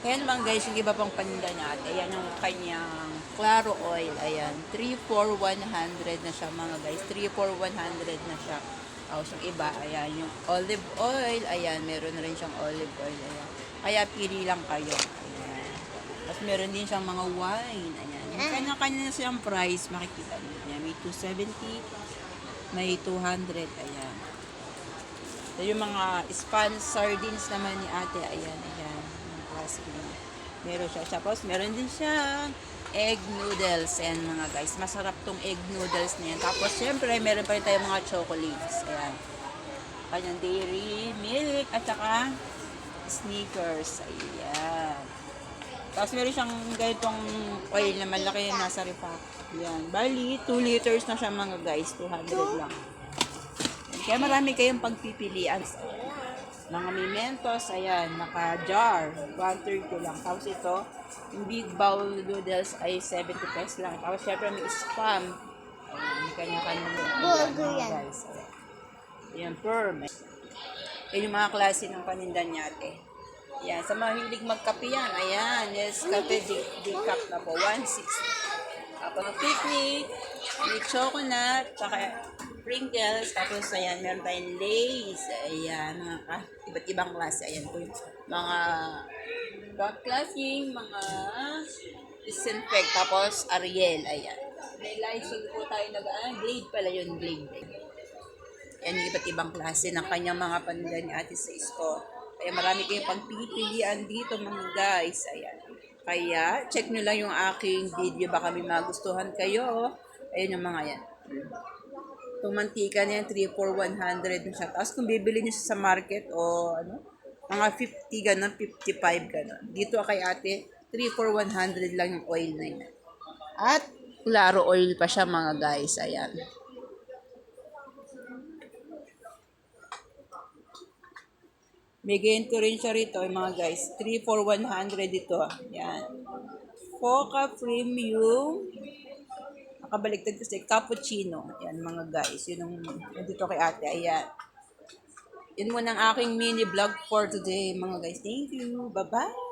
Ayan naman guys, yung iba pang paninda natin. Ayan yung kanyang Claro Oil. Ayan, 3 for 100 na siya mga guys. 3 for 100 na siya. Tapos yung iba, ayan, yung olive oil. Ayan, meron na rin siyang olive oil. Ayan. Kaya pili lang kayo. Ayan. Tapos meron din siyang mga wine. Ayan. Yung kanya-kanya na siyang price, makikita niyo. Ayan, may 270, may 200. Ayan. So, yung mga span sardines naman ni ate, ayan, ayan. Yung klase niya. Meron siya. Tapos, meron din siyang egg noodles. Ayan mga guys. Masarap tong egg noodles niya. Tapos, syempre, meron pa rin tayong mga chocolates. Ayan. Kanyang dairy, milk, at saka sneakers. Ayan. Tapos, meron siyang ganitong oil na malaki na nasa repack. Ayan. Bali, 2 liters na siya mga guys. 200 lang. Kaya marami kayong pagpipilian. Mga mementos, ayan, naka-jar, 130 lang. Tapos ito, yung big bowl noodles ay 70 pesos lang. Tapos syempre may spam. Ayan, may kanya-kanya guys. Ayan, per. Yan yung mga klase ng paninda natin. Ayan, sa mga hilig magkape yan, ayan, yes, kape decaf na po, 160. Tapos picnic, may chocolate, saka Pringles, tapos ayan, meron tayong Lay's, ayan, mga iba't ibang klase, ayan po yung mga dot klaseng, mga disinfect, tapos Ariel, ayan. May Lysol po tayo Glade pala yun, Glade. Yan yung iba't ibang klase ng kanyang mga paninda ni ate sa store. Kaya marami kayong pagpipilian dito mga guys, ayan. Kaya, check nyo lang yung aking video, baka may magustuhan kayo. Ayun yung mga yan. Itong mantika niya, 3 for 100 na siya. Tapos kung bibili niyo sa market o ano, mga 50 ganun, 55 ganun. Dito kay ate, 3 for 100 lang yung oil na yan. At Claro oil pa siya mga guys. Ayan. May ganito rin siya rito mga guys. 3 for 100 ito. Ayan. Coca Premium. Nakabaliktad kasi cappuccino. Ayan mga guys. Yun yung dito kay ate. Ayan. Yun muna ang aking mini vlog for today mga guys. Thank you. Bye-bye.